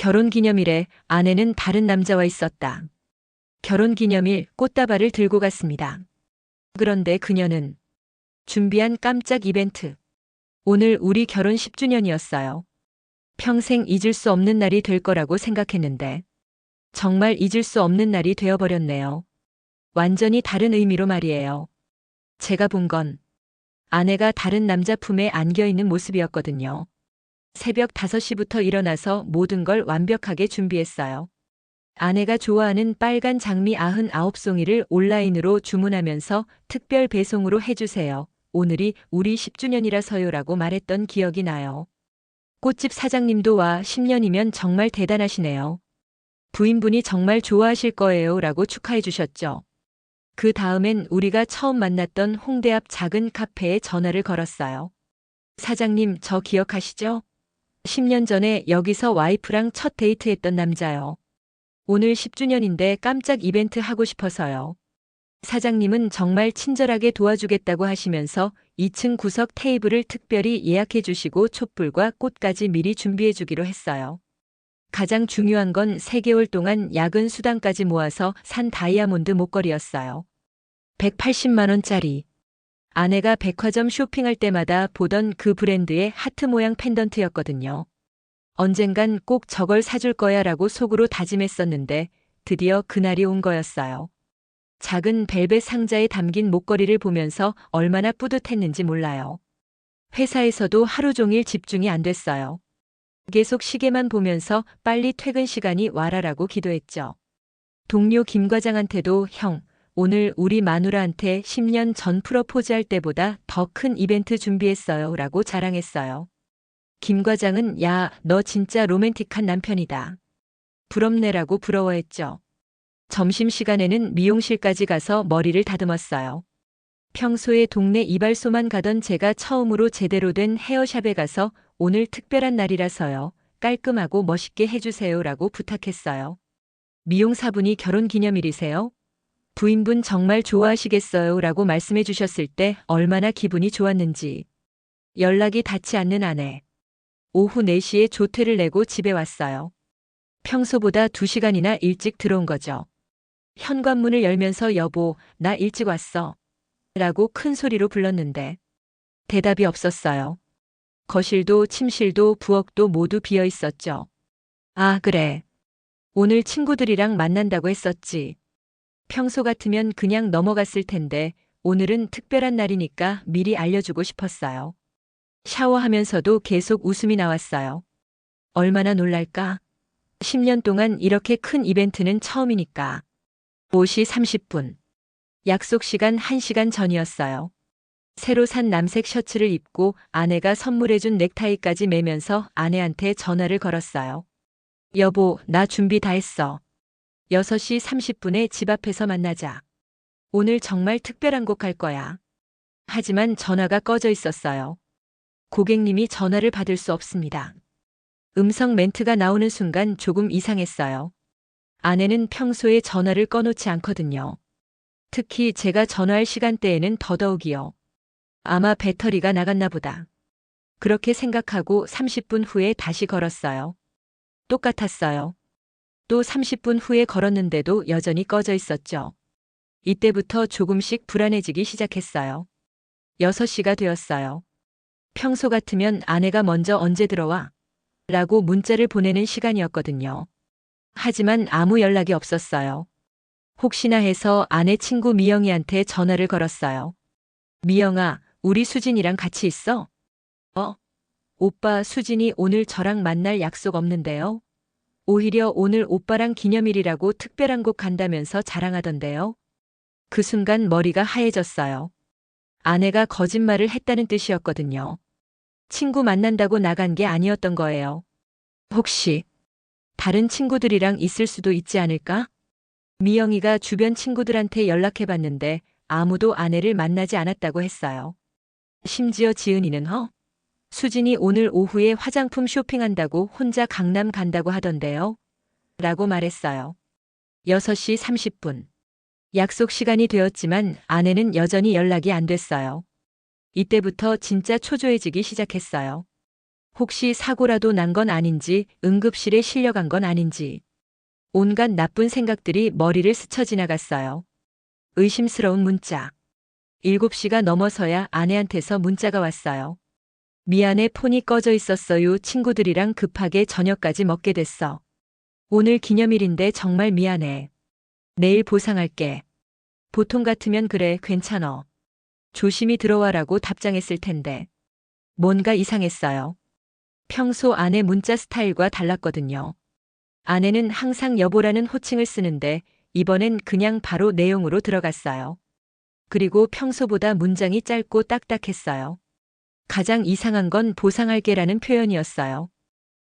결혼기념일에 아내는 다른 남자와 있었다. 결혼기념일 꽃다발을 들고 갔습니다. 그런데 그녀는 준비한 깜짝 이벤트. 오늘 우리 결혼 10주년이었어요. 평생 잊을 수 없는 날이 될 거라고 생각했는데 정말 잊을 수 없는 날이 되어버렸네요. 완전히 다른 의미로 말이에요. 제가 본 건 아내가 다른 남자 품에 안겨 있는 모습이었거든요. 새벽 5시부터 일어나서 모든 걸 완벽하게 준비했어요. 아내가 좋아하는 빨간 장미 99송이를 온라인으로 주문하면서 특별 배송으로 해주세요. 오늘이 우리 10주년이라서요라고 말했던 기억이 나요. 꽃집 사장님도 와 10년이면 정말 대단하시네요. 부인분이 정말 좋아하실 거예요 라고 축하해 주셨죠. 그 다음엔 우리가 처음 만났던 홍대 앞 작은 카페에 전화를 걸었어요. 사장님, 저 기억하시죠? 10년 전에 여기서 와이프랑 첫 데이트했던 남자요. 오늘 10주년인데 깜짝 이벤트 하고 싶어서요. 사장님은 정말 친절하게 도와주겠다고 하시면서 2층 구석 테이블을 특별히 예약해 주시고 촛불과 꽃까지 미리 준비해 주기로 했어요. 가장 중요한 건 3개월 동안 야근 수당까지 모아서 산 다이아몬드 목걸이였어요. 180만 원짜리. 아내가 백화점 쇼핑할 때마다 보던 그 브랜드의 하트 모양 펜던트였거든요. 언젠간 꼭 저걸 사줄 거야 라고 속으로 다짐했었는데 드디어 그날이 온 거였어요. 작은 벨벳 상자에 담긴 목걸이를 보면서 얼마나 뿌듯했는지 몰라요. 회사에서도 하루 종일 집중이 안 됐어요. 계속 시계만 보면서 빨리 퇴근 시간이 와라라고 기도했죠. 동료 김 과장한테도 형, 오늘 우리 마누라한테 10년 전 프로포즈할 때보다 더 큰 이벤트 준비했어요 라고 자랑했어요. 김 과장은 야, 너 진짜 로맨틱한 남편이다. 부럽네라고 부러워했죠. 점심시간에는 미용실까지 가서 머리를 다듬었어요. 평소에 동네 이발소만 가던 제가 처음으로 제대로 된 헤어샵에 가서 오늘 특별한 날이라서요. 깔끔하고 멋있게 해주세요라고 부탁했어요. 미용사분이 결혼기념일이세요? 부인분 정말 좋아하시겠어요 라고 말씀해 주셨을 때 얼마나 기분이 좋았는지. 연락이 닿지 않는 아내. 오후 4시에 조퇴를 내고 집에 왔어요. 평소보다 2시간이나 일찍 들어온 거죠. 현관문을 열면서 여보, 나 일찍 왔어. 라고 큰 소리로 불렀는데 대답이 없었어요. 거실도 침실도 부엌도 모두 비어 있었죠. 아, 그래. 오늘 친구들이랑 만난다고 했었지. 평소 같으면 그냥 넘어갔을 텐데 오늘은 특별한 날이니까 미리 알려주고 싶었어요. 샤워하면서도 계속 웃음이 나왔어요. 얼마나 놀랄까? 10년 동안 이렇게 큰 이벤트는 처음이니까. 5시 30분. 약속 시간 1시간 전이었어요. 새로 산 남색 셔츠를 입고 아내가 선물해준 넥타이까지 매면서 아내한테 전화를 걸었어요. 여보, 나 준비 다 했어. 6시 30분에 집 앞에서 만나자. 오늘 정말 특별한 곡 할 거야. 하지만 전화가 꺼져 있었어요. 고객님이 전화를 받을 수 없습니다. 음성 멘트가 나오는 순간 조금 이상했어요. 아내는 평소에 전화를 꺼놓지 않거든요. 특히 제가 전화할 시간대에는 더더욱이요. 아마 배터리가 나갔나 보다. 그렇게 생각하고 30분 후에 다시 걸었어요. 똑같았어요. 또 30분 후에 걸었는데도 여전히 꺼져 있었죠. 이때부터 조금씩 불안해지기 시작했어요. 6시가 되었어요. 평소 같으면 아내가 먼저 언제 들어와? 라고 문자를 보내는 시간이었거든요. 하지만 아무 연락이 없었어요. 혹시나 해서 아내 친구 미영이한테 전화를 걸었어요. 미영아, 우리 수진이랑 같이 있어? 오빠 수진이 오늘 저랑 만날 약속 없는데요? 오히려 오늘 오빠랑 기념일이라고 특별한 곳 간다면서 자랑하던데요. 그 순간 머리가 하얘졌어요. 아내가 거짓말을 했다는 뜻이었거든요. 친구 만난다고 나간 게 아니었던 거예요. 혹시 다른 친구들이랑 있을 수도 있지 않을까? 미영이가 주변 친구들한테 연락해봤는데 아무도 아내를 만나지 않았다고 했어요. 심지어 지은이는 수진이 오늘 오후에 화장품 쇼핑한다고 혼자 강남 간다고 하던데요. 라고 말했어요. 6시 30분. 약속 시간이 되었지만 아내는 여전히 연락이 안 됐어요. 이때부터 진짜 초조해지기 시작했어요. 혹시 사고라도 난 건 아닌지, 응급실에 실려간 건 아닌지. 온갖 나쁜 생각들이 머리를 스쳐 지나갔어요. 의심스러운 문자. 7시가 넘어서야 아내한테서 문자가 왔어요. 미안해, 폰이 꺼져 있었어요. 친구들이랑 급하게 저녁까지 먹게 됐어. 오늘 기념일인데 정말 미안해. 내일 보상할게. 보통 같으면 그래, 괜찮어. 조심히 들어와라고 답장했을 텐데. 뭔가 이상했어요. 평소 아내 문자 스타일과 달랐거든요. 아내는 항상 여보라는 호칭을 쓰는데 이번엔 그냥 바로 내용으로 들어갔어요. 그리고 평소보다 문장이 짧고 딱딱했어요. 가장 이상한 건 보상할게라는 표현이었어요.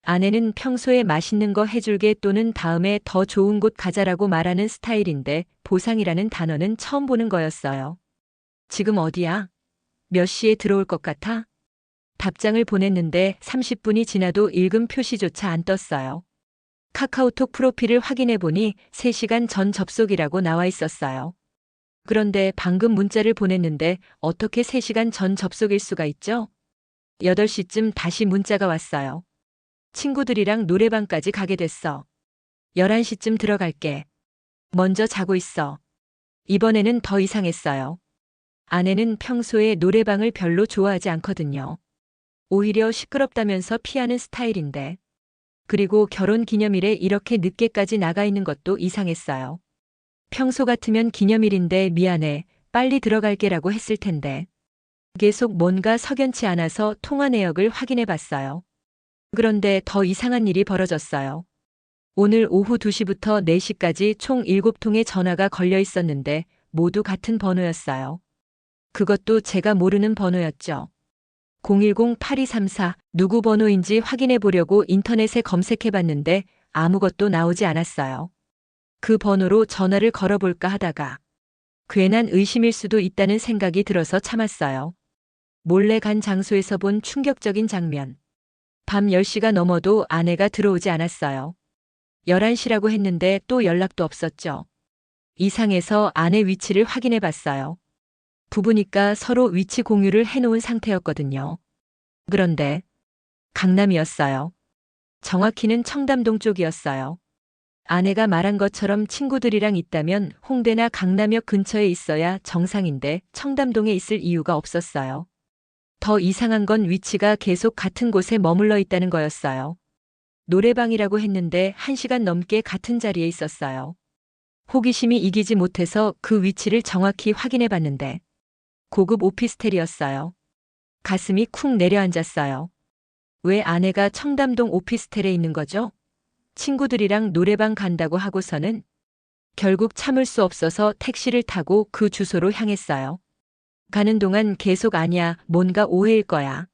아내는 평소에 맛있는 거 해줄게 또는 다음에 더 좋은 곳 가자라고 말하는 스타일인데 보상이라는 단어는 처음 보는 거였어요. 지금 어디야? 몇 시에 들어올 것 같아? 답장을 보냈는데 30분이 지나도 읽음 표시조차 안 떴어요. 카카오톡 프로필을 확인해 보니 3시간 전 접속이라고 나와 있었어요. 그런데 방금 문자를 보냈는데 어떻게 3시간 전 접속일 수가 있죠? 8시쯤 다시 문자가 왔어요. 친구들이랑 노래방까지 가게 됐어. 11시쯤 들어갈게. 먼저 자고 있어. 이번에는 더 이상했어요. 아내는 평소에 노래방을 별로 좋아하지 않거든요. 오히려 시끄럽다면서 피하는 스타일인데. 그리고 결혼 기념일에 이렇게 늦게까지 나가 있는 것도 이상했어요. 평소 같으면 기념일인데 미안해, 빨리 들어갈게라고 했을 텐데. 계속 뭔가 석연치 않아서 통화 내역을 확인해 봤어요. 그런데 더 이상한 일이 벌어졌어요. 오늘 오후 2시부터 4시까지 총 7통의 전화가 걸려 있었는데 모두 같은 번호였어요. 그것도 제가 모르는 번호였죠. 010-8234 누구 번호인지 확인해 보려고 인터넷에 검색해 봤는데 아무것도 나오지 않았어요. 그 번호로 전화를 걸어볼까 하다가 괜한 의심일 수도 있다는 생각이 들어서 참았어요. 몰래 간 장소에서 본 충격적인 장면. 밤 10시가 넘어도 아내가 들어오지 않았어요. 11시라고 했는데 또 연락도 없었죠. 이상해서 아내 위치를 확인해 봤어요. 부부니까 서로 위치 공유를 해놓은 상태였거든요. 그런데 강남이었어요. 정확히는 청담동 쪽이었어요. 아내가 말한 것처럼 친구들이랑 있다면 홍대나 강남역 근처에 있어야 정상인데 청담동에 있을 이유가 없었어요. 더 이상한 건 위치가 계속 같은 곳에 머물러 있다는 거였어요. 노래방이라고 했는데 1시간 넘게 같은 자리에 있었어요. 호기심이 이기지 못해서 그 위치를 정확히 확인해 봤는데 고급 오피스텔이었어요. 가슴이 쿵 내려앉았어요. 왜 아내가 청담동 오피스텔에 있는 거죠? 친구들이랑 노래방 간다고 하고서는 결국 참을 수 없어서 택시를 타고 그 주소로 향했어요. 가는 동안 계속 아니야, 뭔가 오해일 거야.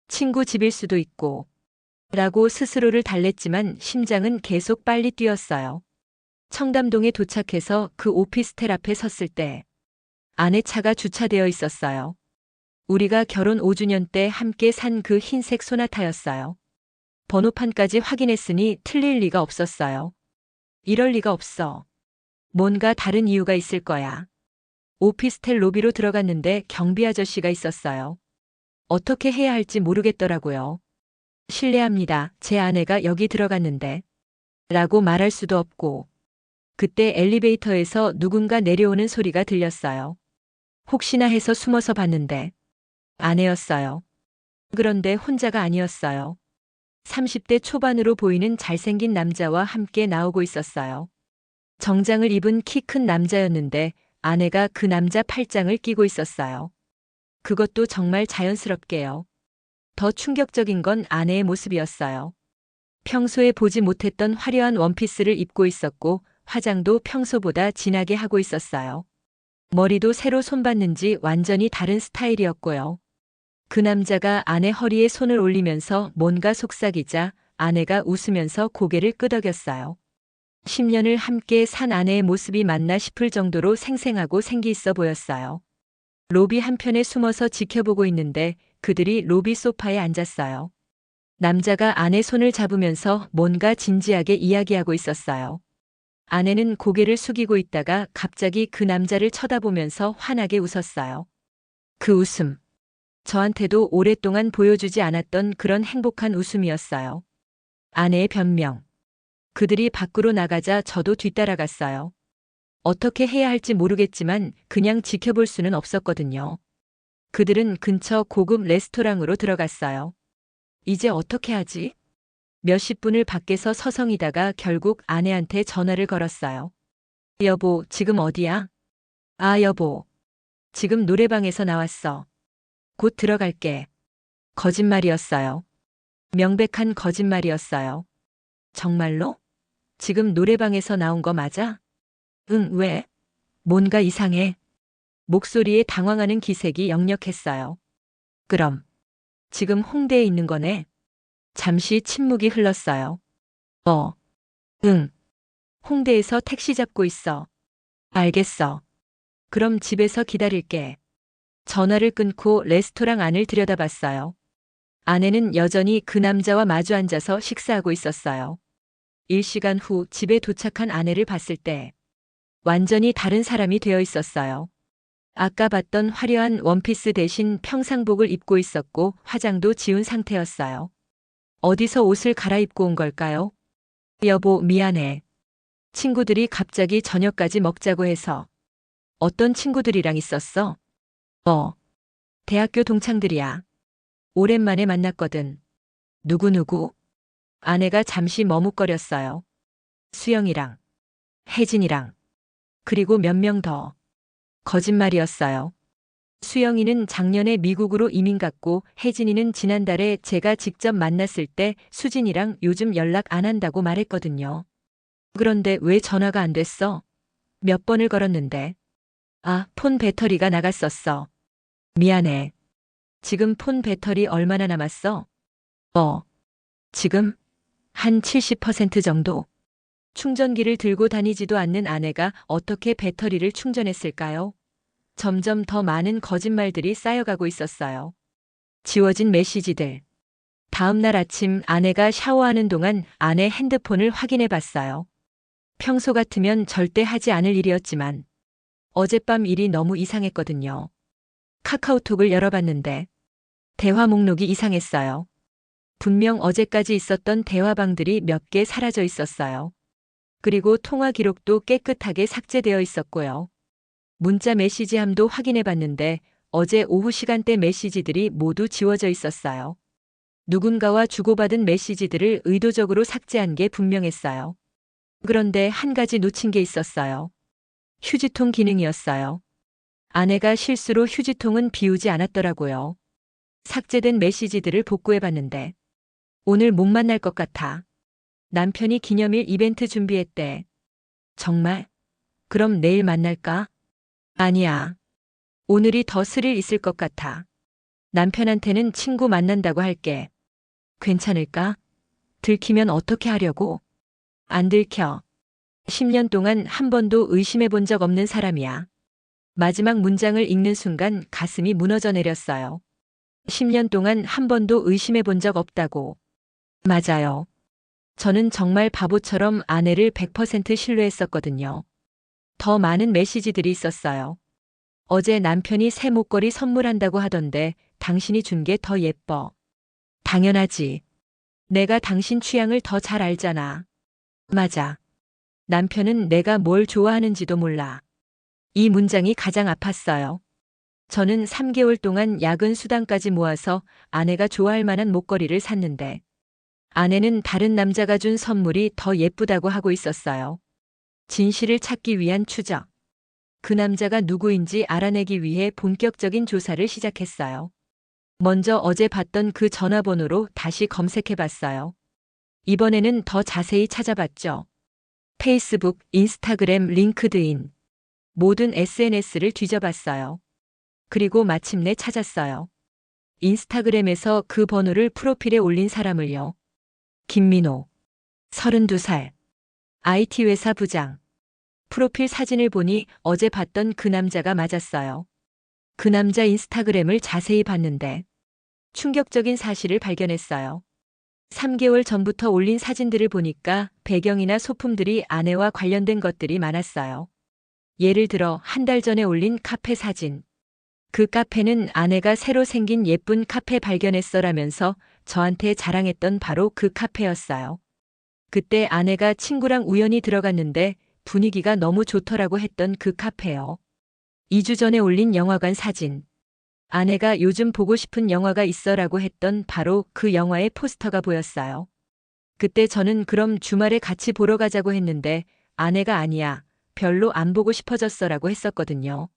친구 집일 수도 있고. 라고 스스로를 달랬지만 심장은 계속 빨리 뛰었어요. 청담동에 도착해서 그 오피스텔 앞에 섰을 때 아내 차가 주차되어 있었어요. 우리가 결혼 5주년 때 함께 산 그 흰색 소나타였어요. 번호판까지 확인했으니 틀릴 리가 없었어요. 이럴 리가 없어. 뭔가 다른 이유가 있을 거야. 오피스텔 로비로 들어갔는데 경비 아저씨가 있었어요. 어떻게 해야 할지 모르겠더라고요. 실례합니다. 제 아내가 여기 들어갔는데. 라고 말할 수도 없고. 그때 엘리베이터에서 누군가 내려오는 소리가 들렸어요. 혹시나 해서 숨어서 봤는데 아내였어요. 그런데 혼자가 아니었어요. 30대 초반으로 보이는 잘생긴 남자와 함께 나오고 있었어요. 정장을 입은 키 큰 남자였는데 아내가 그 남자 팔짱을 끼고 있었어요. 그것도 정말 자연스럽게요. 더 충격적인 건 아내의 모습이었어요. 평소에 보지 못했던 화려한 원피스를 입고 있었고 화장도 평소보다 진하게 하고 있었어요. 머리도 새로 손봤는지 완전히 다른 스타일이었고요. 그 남자가 아내 허리에 손을 올리면서 뭔가 속삭이자 아내가 웃으면서 고개를 끄덕였어요. 10년을 함께 산 아내의 모습이 맞나 싶을 정도로 생생하고 생기 있어 보였어요. 로비 한편에 숨어서 지켜보고 있는데 그들이 로비 소파에 앉았어요. 남자가 아내 손을 잡으면서 뭔가 진지하게 이야기하고 있었어요. 아내는 고개를 숙이고 있다가 갑자기 그 남자를 쳐다보면서 환하게 웃었어요. 그 웃음. 저한테도 오랫동안 보여주지 않았던 그런 행복한 웃음이었어요. 아내의 변명. 그들이 밖으로 나가자 저도 뒤따라갔어요. 어떻게 해야 할지 모르겠지만 그냥 지켜볼 수는 없었거든요. 그들은 근처 고급 레스토랑으로 들어갔어요. 이제 어떻게 하지? 몇십 분을 밖에서 서성이다가 결국 아내한테 전화를 걸었어요. 여보, 지금 어디야? 아, 여보. 지금 노래방에서 나왔어. 곧 들어갈게. 거짓말이었어요. 명백한 거짓말이었어요. 정말로? 지금 노래방에서 나온 거 맞아? 응, 왜? 뭔가 이상해. 목소리에 당황하는 기색이 역력했어요. 그럼, 지금 홍대에 있는 거네? 잠시 침묵이 흘렀어요. 응. 홍대에서 택시 잡고 있어. 알겠어. 그럼 집에서 기다릴게. 전화를 끊고 레스토랑 안을 들여다봤어요. 아내는 여전히 그 남자와 마주 앉아서 식사하고 있었어요. 1시간 후 집에 도착한 아내를 봤을 때 완전히 다른 사람이 되어 있었어요. 아까 봤던 화려한 원피스 대신 평상복을 입고 있었고 화장도 지운 상태였어요. 어디서 옷을 갈아입고 온 걸까요? 여보, 미안해. 친구들이 갑자기 저녁까지 먹자고 해서. 어떤 친구들이랑 있었어? 대학교 동창들이야. 오랜만에 만났거든. 누구누구? 아내가 잠시 머뭇거렸어요. 수영이랑, 혜진이랑, 그리고 몇 명 더. 거짓말이었어요. 수영이는 작년에 미국으로 이민 갔고 혜진이는 지난달에 제가 직접 만났을 때 수진이랑 요즘 연락 안 한다고 말했거든요. 그런데 왜 전화가 안 됐어? 몇 번을 걸었는데. 아, 폰 배터리가 나갔었어. 미안해. 지금 폰 배터리 얼마나 남았어? 지금? 한 70% 정도. 충전기를 들고 다니지도 않는 아내가 어떻게 배터리를 충전했을까요? 점점 더 많은 거짓말들이 쌓여가고 있었어요. 지워진 메시지들. 다음 날 아침 아내가 샤워하는 동안 아내 핸드폰을 확인해 봤어요. 평소 같으면 절대 하지 않을 일이었지만 어젯밤 일이 너무 이상했거든요. 카카오톡을 열어봤는데 대화 목록이 이상했어요. 분명 어제까지 있었던 대화방들이 몇 개 사라져 있었어요. 그리고 통화 기록도 깨끗하게 삭제되어 있었고요. 문자 메시지함도 확인해 봤는데 어제 오후 시간대 메시지들이 모두 지워져 있었어요. 누군가와 주고받은 메시지들을 의도적으로 삭제한 게 분명했어요. 그런데 한 가지 놓친 게 있었어요. 휴지통 기능이었어요. 아내가 실수로 휴지통은 비우지 않았더라고요. 삭제된 메시지들을 복구해 봤는데 오늘 못 만날 것 같아. 남편이 기념일 이벤트 준비했대. 정말? 그럼 내일 만날까? 아니야. 오늘이 더 스릴 있을 것 같아. 남편한테는 친구 만난다고 할게. 괜찮을까? 들키면 어떻게 하려고? 안 들켜. 10년 동안 한 번도 의심해 본 적 없는 사람이야. 마지막 문장을 읽는 순간 가슴이 무너져 내렸어요. 10년 동안 한 번도 의심해 본 적 없다고. 맞아요. 저는 정말 바보처럼 아내를 100% 신뢰했었거든요. 더 많은 메시지들이 있었어요. 어제 남편이 새 목걸이 선물한다고 하던데 당신이 준 게 더 예뻐. 당연하지. 내가 당신 취향을 더 잘 알잖아. 맞아. 남편은 내가 뭘 좋아하는지도 몰라. 이 문장이 가장 아팠어요. 저는 3개월 동안 야근 수당까지 모아서 아내가 좋아할 만한 목걸이를 샀는데 아내는 다른 남자가 준 선물이 더 예쁘다고 하고 있었어요. 진실을 찾기 위한 추적. 그 남자가 누구인지 알아내기 위해 본격적인 조사를 시작했어요. 먼저 어제 봤던 그 전화번호로 다시 검색해 봤어요. 이번에는 더 자세히 찾아봤죠. 페이스북, 인스타그램, 링크드인. 모든 SNS를 뒤져봤어요. 그리고 마침내 찾았어요. 인스타그램에서 그 번호를 프로필에 올린 사람을요. 김민호. 32살. IT 회사 부장. 프로필 사진을 보니 어제 봤던 그 남자가 맞았어요. 그 남자 인스타그램을 자세히 봤는데 충격적인 사실을 발견했어요. 3개월 전부터 올린 사진들을 보니까 배경이나 소품들이 아내와 관련된 것들이 많았어요. 예를 들어 한 달 전에 올린 카페 사진. 그 카페는 아내가 새로 생긴 예쁜 카페 발견했어라면서 저한테 자랑했던 바로 그 카페였어요. 그때 아내가 친구랑 우연히 들어갔는데 분위기가 너무 좋더라고 했던 그 카페요. 2주 전에 올린 영화관 사진. 아내가 요즘 보고 싶은 영화가 있어라고 했던 바로 그 영화의 포스터가 보였어요. 그때 저는 그럼 주말에 같이 보러 가자고 했는데 아내가 아니야. 별로 안 보고 싶어졌어라고 했었거든요.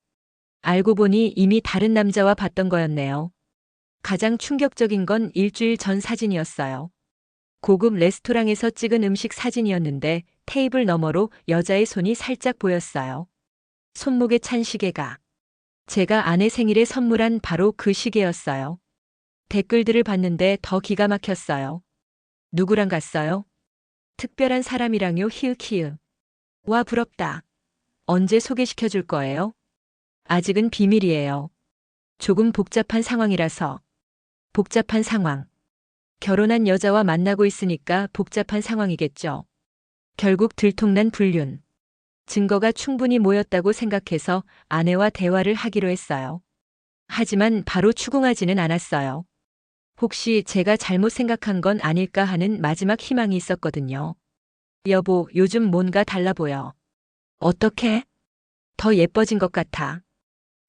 알고 보니 이미 다른 남자와 봤던 거였네요. 가장 충격적인 건 일주일 전 사진이었어요. 고급 레스토랑에서 찍은 음식 사진이었는데 테이블 너머로 여자의 손이 살짝 보였어요. 손목에 찬 시계가. 제가 아내 생일에 선물한 바로 그 시계였어요. 댓글들을 봤는데 더 기가 막혔어요. 누구랑 갔어요? 특별한 사람이랑요. 히읗히읗. 와 부럽다. 언제 소개시켜 줄 거예요? 아직은 비밀이에요. 조금 복잡한 상황이라서. 복잡한 상황. 결혼한 여자와 만나고 있으니까 복잡한 상황이겠죠. 결국 들통난 불륜. 증거가 충분히 모였다고 생각해서 아내와 대화를 하기로 했어요. 하지만 바로 추궁하지는 않았어요. 혹시 제가 잘못 생각한 건 아닐까 하는 마지막 희망이 있었거든요. 여보, 요즘 뭔가 달라 보여. 어떻게? 더 예뻐진 것 같아.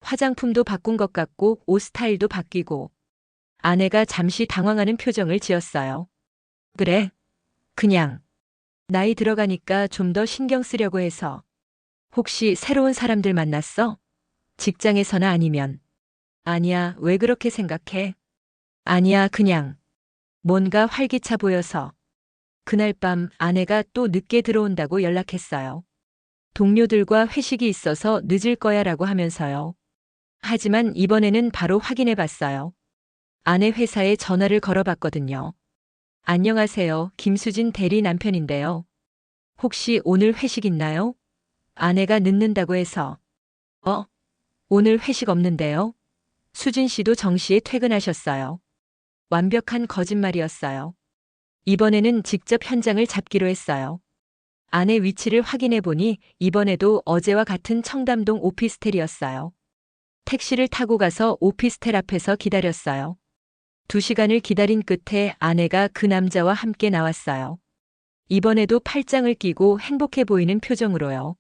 화장품도 바꾼 것 같고 옷 스타일도 바뀌고. 아내가 잠시 당황하는 표정을 지었어요. 그래? 그냥. 나이 들어가니까 좀 더 신경 쓰려고 해서. 혹시 새로운 사람들 만났어? 직장에서나 아니면. 아니야, 왜 그렇게 생각해? 아니야, 그냥. 뭔가 활기차 보여서. 그날 밤 아내가 또 늦게 들어온다고 연락했어요. 동료들과 회식이 있어서 늦을 거야 라고 하면서요. 하지만 이번에는 바로 확인해 봤어요. 아내 회사에 전화를 걸어봤거든요. 안녕하세요. 김수진 대리 남편인데요. 혹시 오늘 회식 있나요? 아내가 늦는다고 해서. 오늘 회식 없는데요? 수진 씨도 정시에 퇴근하셨어요. 완벽한 거짓말이었어요. 이번에는 직접 현장을 잡기로 했어요. 아내 위치를 확인해 보니 이번에도 어제와 같은 청담동 오피스텔이었어요. 택시를 타고 가서 오피스텔 앞에서 기다렸어요. 2시간을 기다린 끝에 아내가 그 남자와 함께 나왔어요. 이번에도 팔짱을 끼고 행복해 보이는 표정으로요.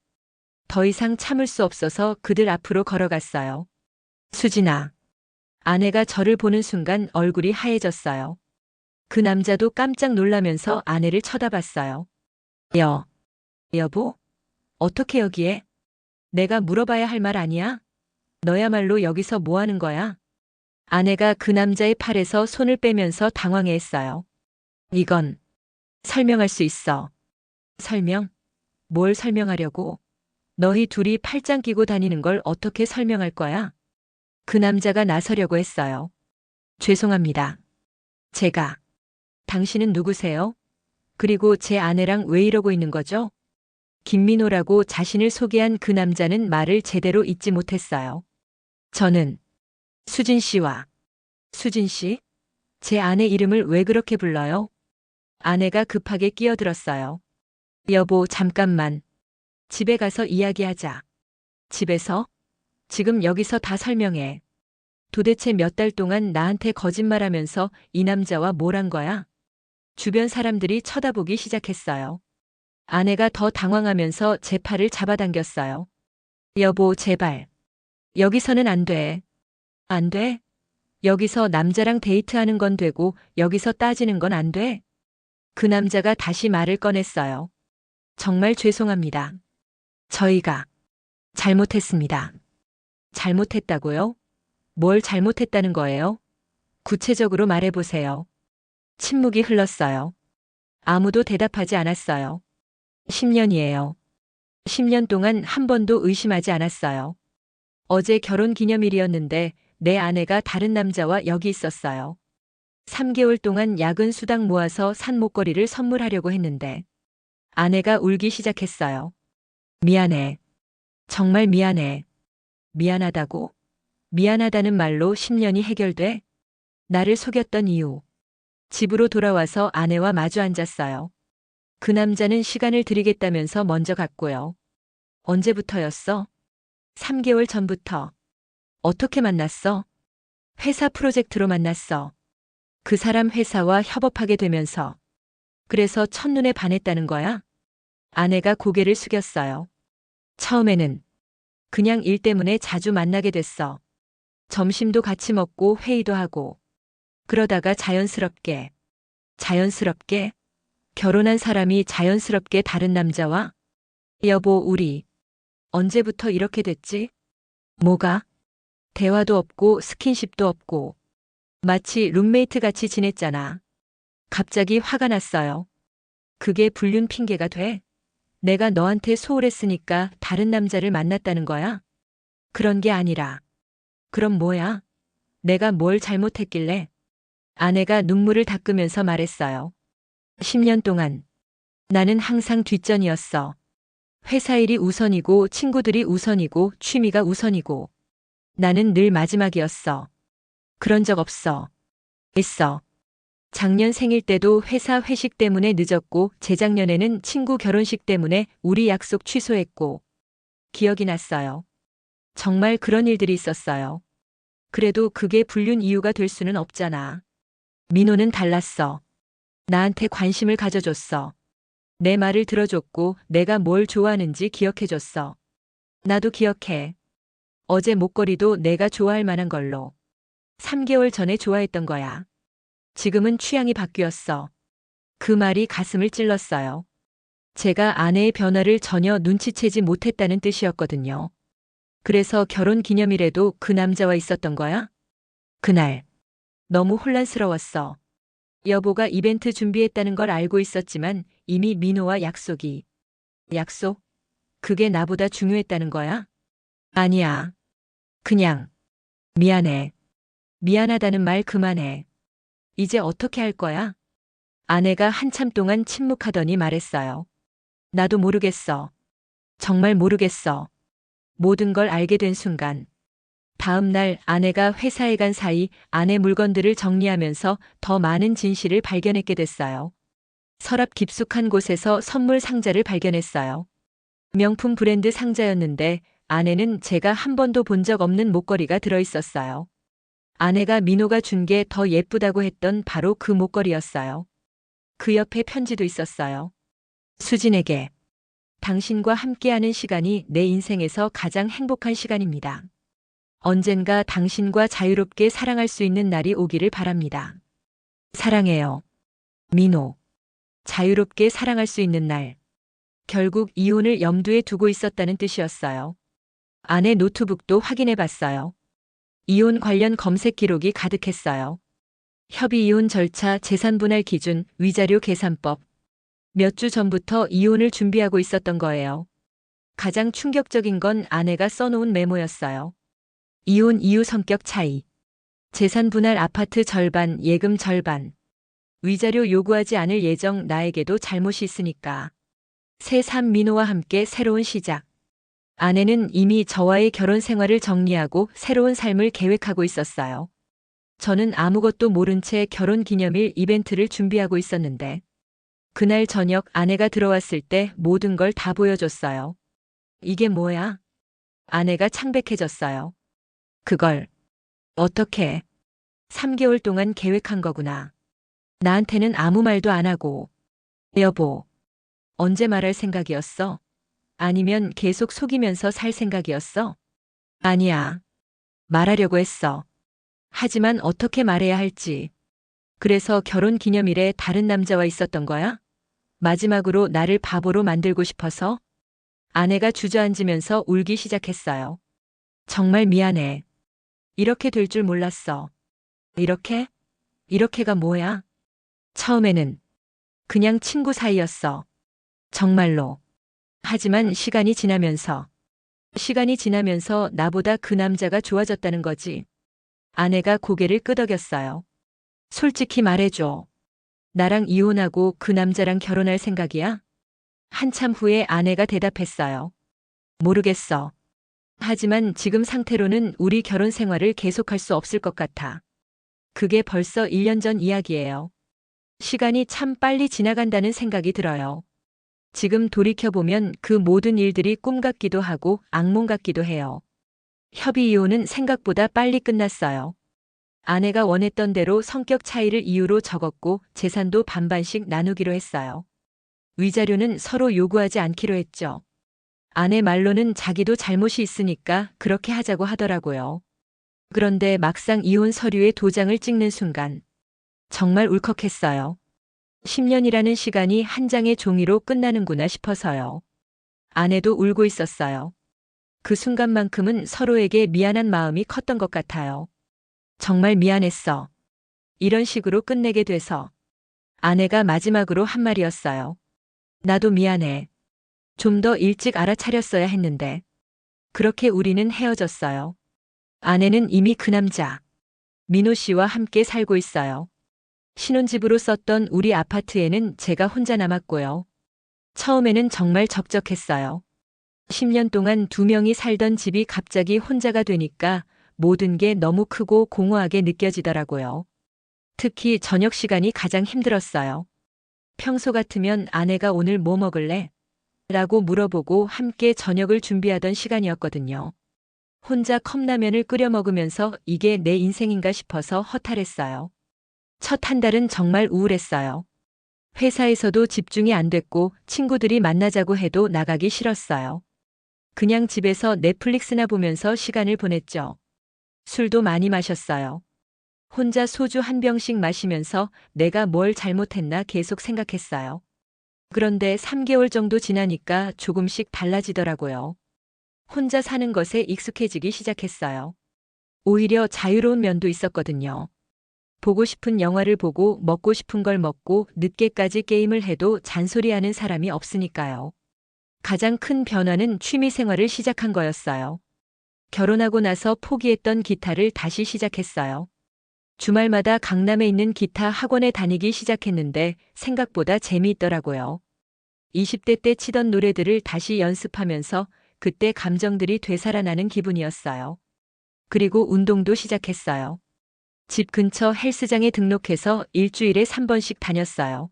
더 이상 참을 수 없어서 그들 앞으로 걸어갔어요. 수진아. 아내가 저를 보는 순간 얼굴이 하얘졌어요. 그 남자도 깜짝 놀라면서 아내를 쳐다봤어요. 여보? 어떻게 여기에? 내가 물어봐야 할 말 아니야? 너야말로 여기서 뭐 하는 거야? 아내가 그 남자의 팔에서 손을 빼면서 당황해했어요. 이건 설명할 수 있어. 설명? 뭘 설명하려고? 너희 둘이 팔짱 끼고 다니는 걸 어떻게 설명할 거야? 그 남자가 나서려고 했어요. 죄송합니다. 제가. 당신은 누구세요? 그리고 제 아내랑 왜 이러고 있는 거죠? 김민호라고 자신을 소개한 그 남자는 말을 제대로 잇지 못했어요. 저는 수진 씨와. 수진 씨? 제 아내 이름을 왜 그렇게 불러요? 아내가 급하게 끼어들었어요. 여보, 잠깐만. 집에 가서 이야기하자. 집에서? 지금 여기서 다 설명해. 도대체 몇 달 동안 나한테 거짓말하면서 이 남자와 뭘 한 거야? 주변 사람들이 쳐다보기 시작했어요. 아내가 더 당황하면서 제 팔을 잡아당겼어요. 여보, 제발. 여기서는 안 돼. 안 돼? 여기서 남자랑 데이트하는 건 되고 여기서 따지는 건 안 돼? 그 남자가 다시 말을 꺼냈어요. 정말 죄송합니다. 저희가 잘못했습니다. 잘못했다고요? 뭘 잘못했다는 거예요? 구체적으로 말해보세요. 침묵이 흘렀어요. 아무도 대답하지 않았어요. 10년이에요. 10년 동안 한 번도 의심하지 않았어요. 어제 결혼 기념일이었는데 내 아내가 다른 남자와 여기 있었어요. 3개월 동안 야근 수당 모아서 산 목걸이를 선물하려고 했는데 아내가 울기 시작했어요. 미안해. 정말 미안해. 미안하다고? 미안하다는 말로 10년이 해결돼? 나를 속였던 이유. 집으로 돌아와서 아내와 마주 앉았어요. 그 남자는 시간을 드리겠다면서 먼저 갔고요. 언제부터였어? 3개월 전부터. 어떻게 만났어? 회사 프로젝트로 만났어. 그 사람 회사와 협업하게 되면서. 그래서 첫눈에 반했다는 거야? 아내가 고개를 숙였어요. 처음에는 그냥 일 때문에 자주 만나게 됐어. 점심도 같이 먹고 회의도 하고. 그러다가 자연스럽게 결혼한 사람이 자연스럽게 다른 남자와 여보, 우리 언제부터 이렇게 됐지? 뭐가? 대화도 없고 스킨십도 없고 마치 룸메이트 같이 지냈잖아. 갑자기 화가 났어요. 그게 불륜 핑계가 돼? 내가 너한테 소홀했으니까 다른 남자를 만났다는 거야? 그런 게 아니라. 그럼 뭐야? 내가 뭘 잘못했길래? 아내가 눈물을 닦으면서 말했어요. 10년 동안 나는 항상 뒷전이었어. 회사 일이 우선이고 친구들이 우선이고 취미가 우선이고 나는 늘 마지막이었어. 그런 적 없어. 있어. 작년 생일 때도 회사 회식 때문에 늦었고 재작년에는 친구 결혼식 때문에 우리 약속 취소했고 기억이 났어요. 정말 그런 일들이 있었어요. 그래도 그게 불륜 이유가 될 수는 없잖아. 민호는 달랐어. 나한테 관심을 가져줬어. 내 말을 들어줬고 내가 뭘 좋아하는지 기억해줬어. 나도 기억해. 어제 목걸이도 내가 좋아할 만한 걸로. 3개월 전에 좋아했던 거야. 지금은 취향이 바뀌었어. 그 말이 가슴을 찔렀어요. 제가 아내의 변화를 전혀 눈치채지 못했다는 뜻이었거든요. 그래서 결혼 기념일에도 그 남자와 있었던 거야? 그날 너무 혼란스러웠어. 여보가 이벤트 준비했다는 걸 알고 있었지만 이미 민호와 약속이. 약속? 그게 나보다 중요했다는 거야? 아니야. 그냥 미안해. 미안하다는 말 그만해. 이제 어떻게 할 거야? 아내가 한참 동안 침묵하더니 말했어요. 나도 모르겠어. 정말 모르겠어. 모든 걸 알게 된 순간. 다음 날 아내가 회사에 간 사이 아내 물건들을 정리하면서 더 많은 진실을 발견했게 됐어요. 서랍 깊숙한 곳에서 선물 상자를 발견했어요. 명품 브랜드 상자였는데 안에는 제가 한 번도 본 적 없는 목걸이가 들어있었어요. 아내가 민호가 준 게 더 예쁘다고 했던 바로 그 목걸이였어요. 그 옆에 편지도 있었어요. 수진에게. 당신과 함께하는 시간이 내 인생에서 가장 행복한 시간입니다. 언젠가 당신과 자유롭게 사랑할 수 있는 날이 오기를 바랍니다. 사랑해요. 민호. 자유롭게 사랑할 수 있는 날. 결국 이혼을 염두에 두고 있었다는 뜻이었어요. 아내 노트북도 확인해 봤어요. 이혼 관련 검색 기록이 가득했어요. 협의 이혼 절차, 재산 분할 기준, 위자료 계산법. 몇 주 전부터 이혼을 준비하고 있었던 거예요. 가장 충격적인 건 아내가 써놓은 메모였어요. 이혼 이후 성격 차이. 재산 분할 아파트 절반, 예금 절반. 위자료 요구하지 않을 예정, 나에게도 잘못이 있으니까. 새3 민호와 함께 새로운 시작. 아내는 이미 저와의 결혼 생활을 정리하고 새로운 삶을 계획하고 있었어요. 저는 아무것도 모른 채 결혼 기념일 이벤트를 준비하고 있었는데 그날 저녁 아내가 들어왔을 때 모든 걸 다 보여줬어요. 이게 뭐야? 아내가 창백해졌어요. 그걸 어떻게 3개월 동안 계획한 거구나. 나한테는 아무 말도 안 하고. 여보, 언제 말할 생각이었어? 아니면 계속 속이면서 살 생각이었어? 아니야. 말하려고 했어. 하지만 어떻게 말해야 할지. 그래서 결혼 기념일에 다른 남자와 있었던 거야? 마지막으로 나를 바보로 만들고 싶어서? 아내가 주저앉으면서 울기 시작했어요. 정말 미안해. 이렇게 될 줄 몰랐어. 이렇게? 이렇게가 뭐야? 처음에는 그냥 친구 사이였어. 정말로. 하지만 시간이 지나면서 나보다 그 남자가 좋아졌다는 거지. 아내가 고개를 끄덕였어요. 솔직히 말해줘. 나랑 이혼하고 그 남자랑 결혼할 생각이야? 한참 후에 아내가 대답했어요. 모르겠어. 하지만 지금 상태로는 우리 결혼 생활을 계속할 수 없을 것 같아. 그게 벌써 1년 전 이야기예요. 시간이 참 빨리 지나간다는 생각이 들어요. 지금 돌이켜보면 그 모든 일들이 꿈 같기도 하고 악몽 같기도 해요. 협의 이혼은 생각보다 빨리 끝났어요. 아내가 원했던 대로 성격 차이를 이유로 적었고 재산도 반반씩 나누기로 했어요. 위자료는 서로 요구하지 않기로 했죠. 아내 말로는 자기도 잘못이 있으니까 그렇게 하자고 하더라고요. 그런데 막상 이혼 서류에 도장을 찍는 순간 정말 울컥했어요. 10년이라는 시간이 한 장의 종이로 끝나는구나 싶어서요. 아내도 울고 있었어요. 그 순간만큼은 서로에게 미안한 마음이 컸던 것 같아요. 정말 미안했어. 이런 식으로 끝내게 돼서. 아내가 마지막으로 한 말이었어요. 나도 미안해. 좀 더 일찍 알아차렸어야 했는데. 그렇게 우리는 헤어졌어요. 아내는 이미 그 남자, 민호 씨와 함께 살고 있어요. 신혼집으로 썼던 우리 아파트에는 제가 혼자 남았고요. 처음에는 정말 적적했어요. 10년 동안 두 명이 살던 집이 갑자기 혼자가 되니까 모든 게 너무 크고 공허하게 느껴지더라고요. 특히 저녁 시간이 가장 힘들었어요. 평소 같으면 아내가 오늘 뭐 먹을래? 라고 물어보고 함께 저녁을 준비하던 시간이었거든요. 혼자 컵라면을 끓여 먹으면서 이게 내 인생인가 싶어서 허탈했어요. 첫 한 달은 정말 우울했어요. 회사에서도 집중이 안 됐고 친구들이 만나자고 해도 나가기 싫었어요. 그냥 집에서 넷플릭스나 보면서 시간을 보냈죠. 술도 많이 마셨어요. 혼자 소주 한 병씩 마시면서 내가 뭘 잘못했나 계속 생각했어요. 그런데 3개월 정도 지나니까 조금씩 달라지더라고요. 혼자 사는 것에 익숙해지기 시작했어요. 오히려 자유로운 면도 있었거든요. 보고 싶은 영화를 보고 먹고 싶은 걸 먹고 늦게까지 게임을 해도 잔소리하는 사람이 없으니까요. 가장 큰 변화는 취미 생활을 시작한 거였어요. 결혼하고 나서 포기했던 기타를 다시 시작했어요. 주말마다 강남에 있는 기타 학원에 다니기 시작했는데 생각보다 재미있더라고요. 20대 때 치던 노래들을 다시 연습하면서 그때 감정들이 되살아나는 기분이었어요. 그리고 운동도 시작했어요. 집 근처 헬스장에 등록해서 일주일에 3번씩 다녔어요.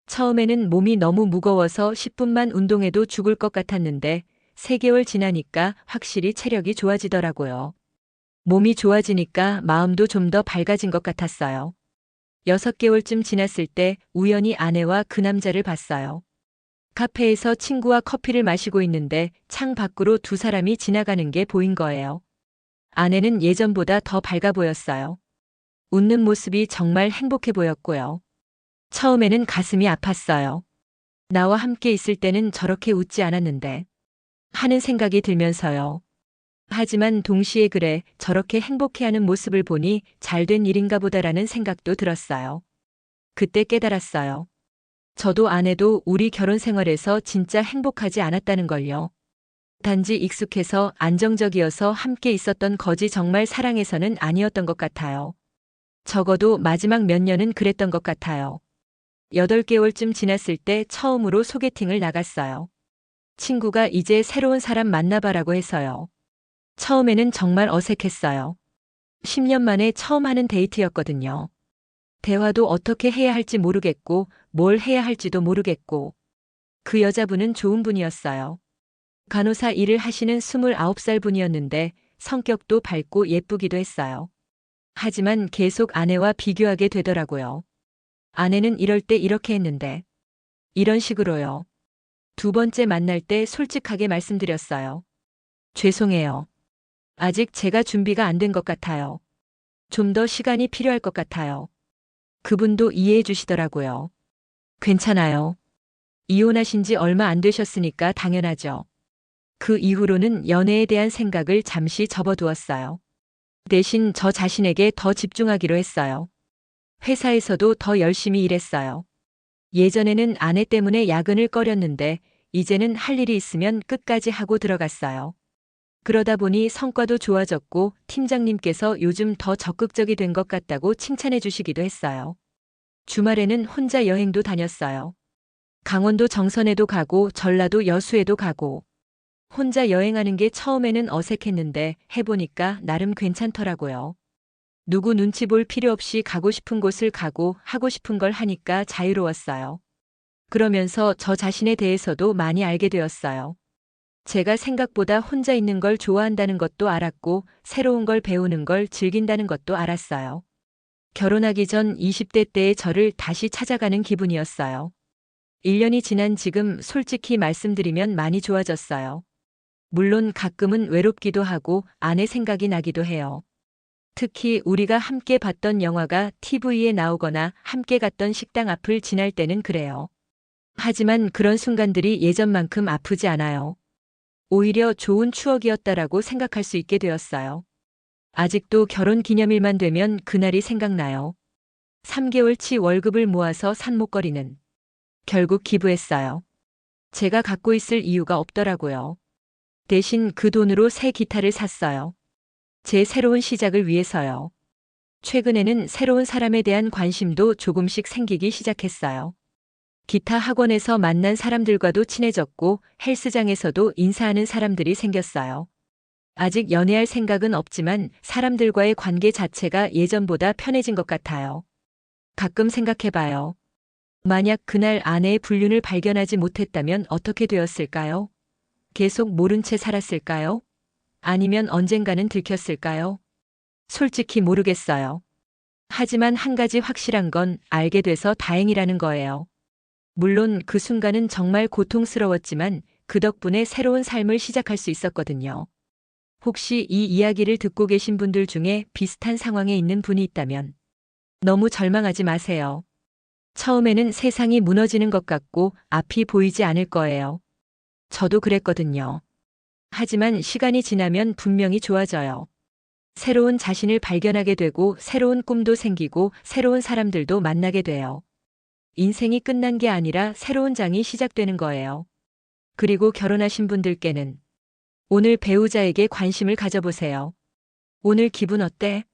처음에는 몸이 너무 무거워서 10분만 운동해도 죽을 것 같았는데 3개월 지나니까 확실히 체력이 좋아지더라고요. 몸이 좋아지니까 마음도 좀 더 밝아진 것 같았어요. 6개월쯤 지났을 때 우연히 아내와 그 남자를 봤어요. 카페에서 친구와 커피를 마시고 있는데 창 밖으로 두 사람이 지나가는 게 보인 거예요. 아내는 예전보다 더 밝아 보였어요. 웃는 모습이 정말 행복해 보였고요. 처음에는 가슴이 아팠어요. 나와 함께 있을 때는 저렇게 웃지 않았는데 하는 생각이 들면서요. 하지만 동시에 그래 저렇게 행복해하는 모습을 보니 잘된 일인가 보다라는 생각도 들었어요. 그때 깨달았어요. 저도 아내도 우리 결혼 생활에서 진짜 행복하지 않았다는 걸요. 단지 익숙해서 안정적이어서 함께 있었던 거지 정말 사랑해서는 아니었던 것 같아요. 적어도 마지막 몇 년은 그랬던 것 같아요. 8개월쯤 지났을 때 처음으로 소개팅을 나갔어요. 친구가 이제 새로운 사람 만나봐라고 해서요. 처음에는 정말 어색했어요. 10년 만에 처음 하는 데이트였거든요. 대화도 어떻게 해야 할지 모르겠고, 뭘 해야 할지도 모르겠고. 그 여자분은 좋은 분이었어요. 간호사 일을 하시는 29살 분이었는데 성격도 밝고 예쁘기도 했어요. 하지만 계속 아내와 비교하게 되더라고요. 아내는 이럴 때 이렇게 했는데 이런 식으로요. 두 번째 만날 때 솔직하게 말씀드렸어요. 죄송해요. 아직 제가 준비가 안 된 것 같아요. 좀 더 시간이 필요할 것 같아요. 그분도 이해해 주시더라고요. 괜찮아요. 이혼하신 지 얼마 안 되셨으니까 당연하죠. 그 이후로는 연애에 대한 생각을 잠시 접어두었어요. 대신 저 자신에게 더 집중하기로 했어요. 회사에서도 더 열심히 일했어요. 예전에는 아내 때문에 야근을 꺼렸는데 이제는 할 일이 있으면 끝까지 하고 들어갔어요. 그러다 보니 성과도 좋아졌고 팀장님께서 요즘 더 적극적이 된 것 같다고 칭찬해 주시기도 했어요. 주말에는 혼자 여행도 다녔어요. 강원도 정선에도 가고 전라도 여수에도 가고. 혼자 여행하는 게 처음에는 어색했는데 해보니까 나름 괜찮더라고요. 누구 눈치 볼 필요 없이 가고 싶은 곳을 가고 하고 싶은 걸 하니까 자유로웠어요. 그러면서 저 자신에 대해서도 많이 알게 되었어요. 제가 생각보다 혼자 있는 걸 좋아한다는 것도 알았고, 새로운 걸 배우는 걸 즐긴다는 것도 알았어요. 결혼하기 전 20대 때의 저를 다시 찾아가는 기분이었어요. 1년이 지난 지금 솔직히 말씀드리면 많이 좋아졌어요. 물론 가끔은 외롭기도 하고 아내 생각이 나기도 해요. 특히 우리가 함께 봤던 영화가 TV에 나오거나 함께 갔던 식당 앞을 지날 때는 그래요. 하지만 그런 순간들이 예전만큼 아프지 않아요. 오히려 좋은 추억이었다라고 생각할 수 있게 되었어요. 아직도 결혼 기념일만 되면 그날이 생각나요. 3개월치 월급을 모아서 산 목걸이는 결국 기부했어요. 제가 갖고 있을 이유가 없더라고요. 대신 그 돈으로 새 기타를 샀어요. 제 새로운 시작을 위해서요. 최근에는 새로운 사람에 대한 관심도 조금씩 생기기 시작했어요. 기타 학원에서 만난 사람들과도 친해졌고 헬스장에서도 인사하는 사람들이 생겼어요. 아직 연애할 생각은 없지만 사람들과의 관계 자체가 예전보다 편해진 것 같아요. 가끔 생각해봐요. 만약 그날 아내의 불륜을 발견하지 못했다면 어떻게 되었을까요? 계속 모른 채 살았을까요? 아니면 언젠가는 들켰을까요? 솔직히 모르겠어요. 하지만 한 가지 확실한 건 알게 돼서 다행이라는 거예요. 물론 그 순간은 정말 고통스러웠지만 그 덕분에 새로운 삶을 시작할 수 있었거든요. 혹시 이 이야기를 듣고 계신 분들 중에 비슷한 상황에 있는 분이 있다면 너무 절망하지 마세요. 처음에는 세상이 무너지는 것 같고 앞이 보이지 않을 거예요. 저도 그랬거든요. 하지만 시간이 지나면 분명히 좋아져요. 새로운 자신을 발견하게 되고 새로운 꿈도 생기고 새로운 사람들도 만나게 돼요. 인생이 끝난 게 아니라 새로운 장이 시작되는 거예요. 그리고 결혼하신 분들께는 오늘 배우자에게 관심을 가져보세요. 오늘 기분 어때?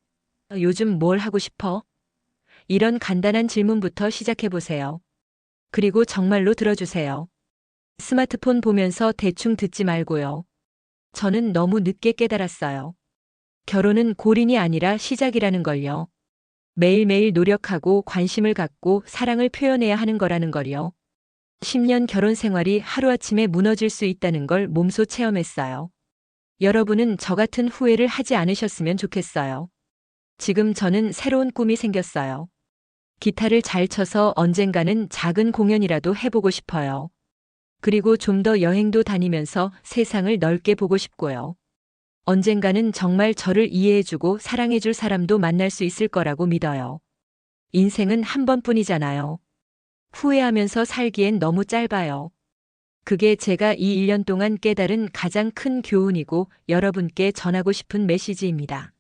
요즘 뭘 하고 싶어? 이런 간단한 질문부터 시작해보세요. 그리고 정말로 들어주세요. 스마트폰 보면서 대충 듣지 말고요. 저는 너무 늦게 깨달았어요. 결혼은 골인이 아니라 시작이라는 걸요. 매일매일 노력하고 관심을 갖고 사랑을 표현해야 하는 거라는 걸요. 10년 결혼 생활이 하루아침에 무너질 수 있다는 걸 몸소 체험했어요. 여러분은 저 같은 후회를 하지 않으셨으면 좋겠어요. 지금 저는 새로운 꿈이 생겼어요. 기타를 잘 쳐서 언젠가는 작은 공연이라도 해보고 싶어요. 그리고 좀 더 여행도 다니면서 세상을 넓게 보고 싶고요. 언젠가는 정말 저를 이해해주고 사랑해줄 사람도 만날 수 있을 거라고 믿어요. 인생은 한 번뿐이잖아요. 후회하면서 살기엔 너무 짧아요. 그게 제가 이 1년 동안 깨달은 가장 큰 교훈이고 여러분께 전하고 싶은 메시지입니다.